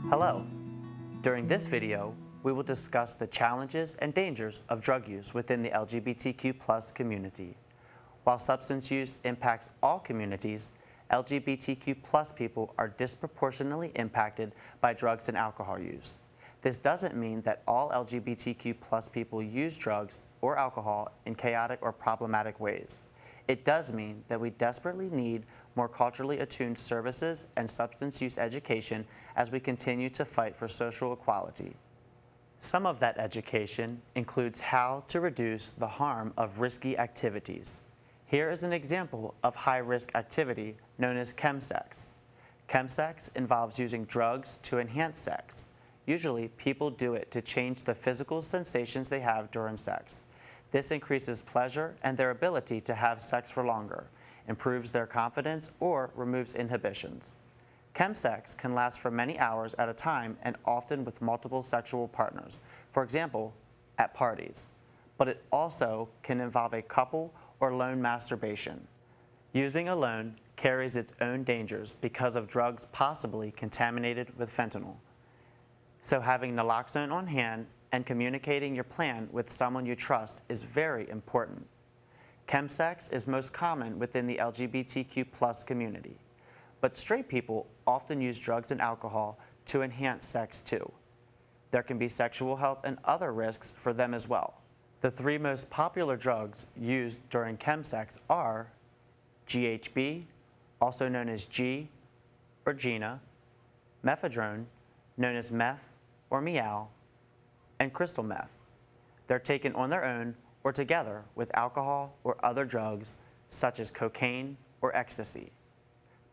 Hello. During this video, we will discuss the challenges and dangers of drug use within the LGBTQ+ community. While substance use impacts all communities, LGBTQ+ people are disproportionately impacted by drugs and alcohol use. This doesn't mean that all LGBTQ+ people use drugs or alcohol in chaotic or problematic ways. It does mean that we desperately need more culturally attuned services and substance use education as we continue to fight for social equality. Some of that education includes how to reduce the harm of risky activities. Here is an example of high-risk activity known as chemsex. Chemsex involves using drugs to enhance sex. Usually, people do it to change the physical sensations they have during sex. This increases pleasure and their ability to have sex for longer, improves their confidence, or removes inhibitions. Chemsex can last for many hours at a time and often with multiple sexual partners, for example, at parties. But it also can involve a couple or lone masturbation. Using alone carries its own dangers because of drugs possibly contaminated with fentanyl. So having naloxone on hand and communicating your plan with someone you trust is very important. Chemsex is most common within the LGBTQ+ community, but straight people often use drugs and alcohol to enhance sex too. There can be sexual health and other risks for them as well. The three most popular drugs used during chemsex are GHB, also known as G or Gina, mephedrone, known as meth or meow, and crystal meth. They're taken on their own or together with alcohol or other drugs such as cocaine or ecstasy.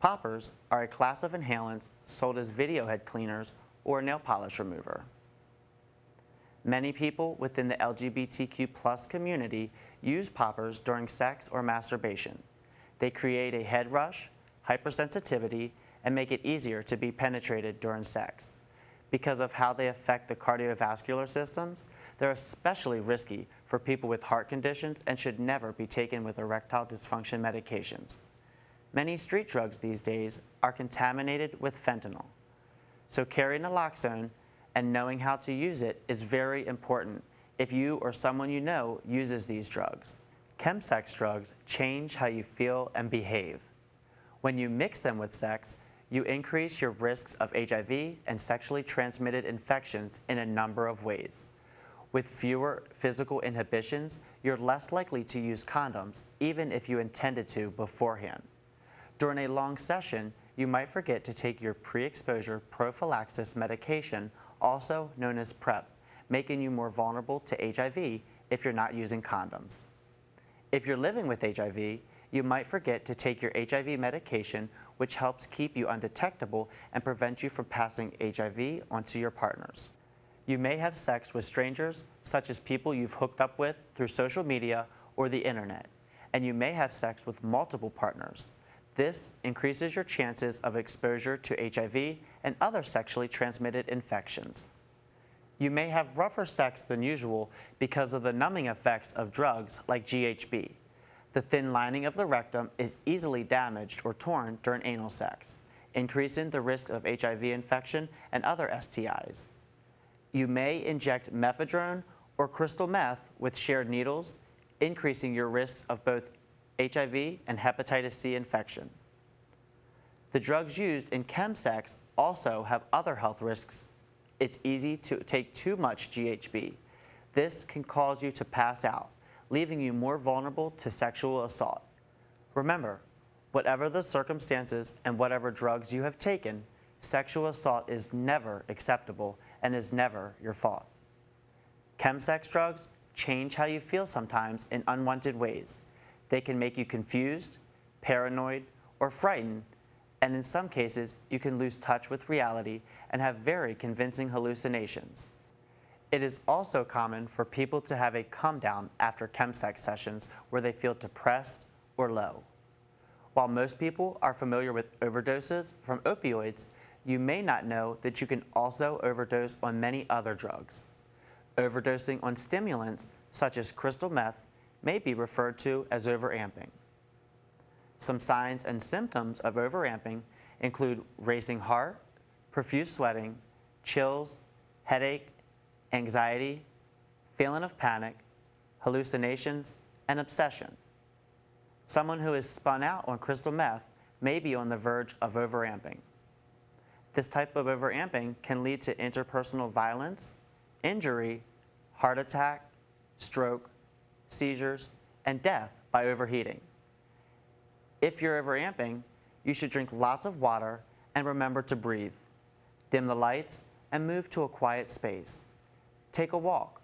Poppers are a class of inhalants sold as video head cleaners or nail polish remover. Many people within the LGBTQ+ community use poppers during sex or masturbation. They create a head rush, hypersensitivity, and make it easier to be penetrated during sex. Because of how they affect the cardiovascular systems, they're especially risky for people with heart conditions and should never be taken with erectile dysfunction medications. Many street drugs these days are contaminated with fentanyl. So carrying naloxone and knowing how to use it is very important if you or someone you know uses these drugs. Chemsex drugs change how you feel and behave. When you mix them with sex, you increase your risks of HIV and sexually transmitted infections in a number of ways. With fewer physical inhibitions, you're less likely to use condoms, even if you intended to beforehand. During a long session, you might forget to take your pre-exposure prophylaxis medication, also known as PrEP, making you more vulnerable to HIV if you're not using condoms. If you're living with HIV, you might forget to take your HIV medication, which helps keep you undetectable and prevent you from passing HIV onto your partners. You may have sex with strangers, such as people you've hooked up with through social media or the internet, and you may have sex with multiple partners. This increases your chances of exposure to HIV and other sexually transmitted infections. You may have rougher sex than usual because of the numbing effects of drugs like GHB. The thin lining of the rectum is easily damaged or torn during anal sex, increasing the risk of HIV infection and other STIs. You may inject mephedrone or crystal meth with shared needles, increasing your risks of both HIV and hepatitis C infection. The drugs used in chemsex also have other health risks. It's easy to take too much GHB. This can cause you to pass out, leaving you more vulnerable to sexual assault. Remember, whatever the circumstances and whatever drugs you have taken, sexual assault is never acceptable and is never your fault. Chemsex drugs change how you feel sometimes in unwanted ways. They can make you confused, paranoid, or frightened, and in some cases, you can lose touch with reality and have very convincing hallucinations. It is also common for people to have a come down after chemsex sessions where they feel depressed or low. While most people are familiar with overdoses from opioids, you may not know that you can also overdose on many other drugs. Overdosing on stimulants, such as crystal meth, may be referred to as overamping. Some signs and symptoms of overamping include racing heart, profuse sweating, chills, headache, anxiety, feeling of panic, hallucinations, and obsession. Someone who is spun out on crystal meth may be on the verge of overamping. This type of overamping can lead to interpersonal violence, injury, heart attack, stroke, seizures, and death by overheating. If you're overamping, you should drink lots of water and remember to breathe. Dim the lights and move to a quiet space. Take a walk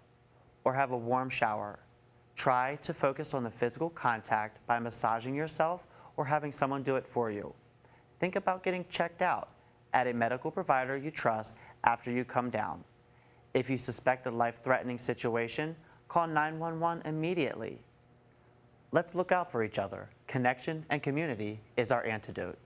or have a warm shower. Try to focus on the physical contact by massaging yourself or having someone do it for you. Think about getting checked out at a medical provider you trust after you come down. If you suspect a life-threatening situation, call 911 immediately. Let's look out for each other. Connection and community is our antidote.